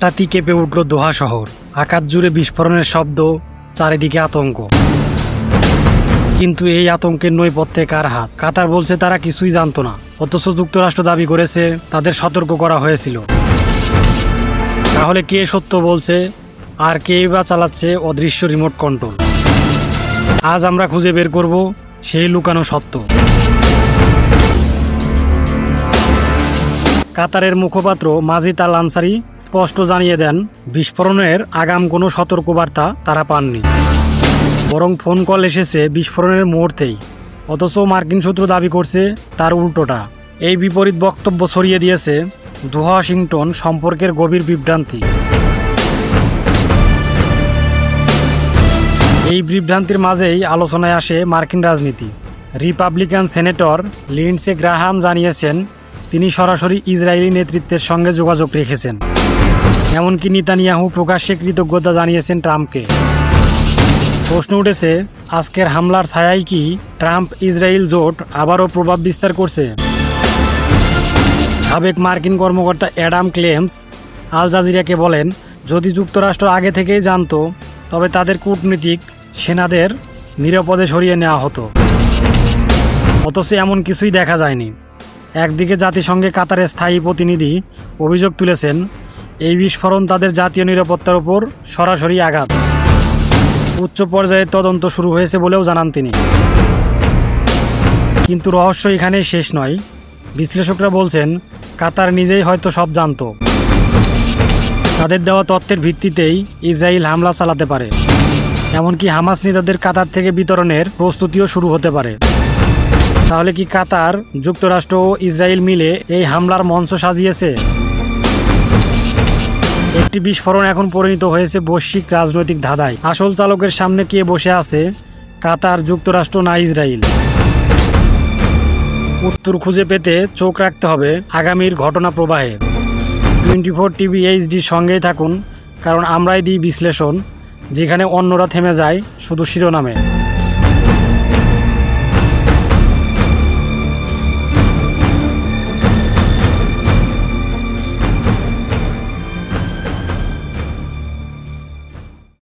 হঠাৎই কেঁপে উঠল দোহা শহর। আকাশ জুড়ে বিস্ফোরণের শব্দ, চারিদিকে আতঙ্ক। কিন্তু এই আতঙ্কের নৈপথ্যে কার হাত? কাতার বলছে তারা কিছুই জানতো না, অথচ যুক্তরাষ্ট্র দাবি করেছে তাদের সতর্ক করা হয়েছিল। তাহলে কে সত্য বলছে আর কে বা চালাচ্ছে অদৃশ্য রিমোট কন্ট্রোল? আজ আমরা খুঁজে বের করব সেই লুকানো সত্য। কাতারের মুখপাত্র মাজিদ আল আনসারি স্পষ্ট জানিয়ে দেন, বিস্ফোরণের আগাম কোনো সতর্কবার্তা তারা পাননি, বরং ফোন কল এসেছে বিস্ফোরণের মুহূর্তেই। অথচ মার্কিন সূত্র দাবি করছে তার উল্টোটা। এই বিপরীত বক্তব্য ছড়িয়ে দিয়েছে দোহা ওয়াশিংটন সম্পর্কের গভীর বিভ্রান্তি। এই বিভ্রান্তির মাঝেই আলোচনায় আসে মার্কিন রাজনীতি। রিপাবলিকান সেনেটর লিন্ডসে গ্রাহাম জানিয়েছেন তিনি সরাসরি ইসরায়েলি নেতৃত্বের সঙ্গে যোগাযোগ রেখেছেন। এমনকি নেতানিয়াহু প্রকাশ্যে কৃতজ্ঞতা জানিয়েছেন ট্রাম্পকে। প্রশ্ন উঠেছে, আজকের হামলার ছায়ায় কি ট্রাম্প ইসরায়েল জোট আবারও প্রভাব বিস্তার করছে? সাবেক মার্কিন কর্মকর্তা অ্যাডাম ক্লেমস আল জাজিরাকে বলেন, যদি যুক্তরাষ্ট্র আগে থেকেই জানতো তবে তাদের কূটনীতিক সেনাদের নিরাপদে সরিয়ে নেওয়া হতো। অথচ এমন কিছুই দেখা যায়নি। একদিকে জাতিসংঘে কাতারের স্থায়ী প্রতিনিধি অভিযোগ তুলেছেন এই বিস্ফোরণ তাদের জাতীয় নিরাপত্তার উপর সরাসরি আঘাত। উচ্চ পর্যায়ের তদন্ত শুরু হয়েছে বলেও জানান তিনি। কিন্তু রহস্য এখানেই শেষ নয়। বিশ্লেষকরা বলছেন কাতার নিজেই হয়তো সব জানত। তাদের দেওয়া তথ্যের ভিত্তিতেই ইসরায়েল হামলা চালাতে পারে। এমনকি হামাস নেতাদের কাতার থেকে বিতরণের প্রস্তুতিও শুরু হতে পারে। তাহলে কি কাতার, যুক্তরাষ্ট্র ও ইসরায়েল মিলে এই হামলার মঞ্চ সাজিয়েছে? একটি বিস্ফোরণ এখন পরিণত হয়েছে বৈশ্বিক রাজনৈতিক ধাঁধায়। আসল চালকের সামনে কে বসে আছে, কাতার, যুক্তরাষ্ট্র না ইসরায়েল? উত্তর খুঁজে পেতে চোখ রাখতে হবে আগামীর ঘটনা প্রবাহে। 24 টিভি এইচডির সঙ্গেই থাকুন, কারণ আমরাই দিই বিশ্লেষণ, যেখানে অন্যরা থেমে যায় শুধু শিরোনামে।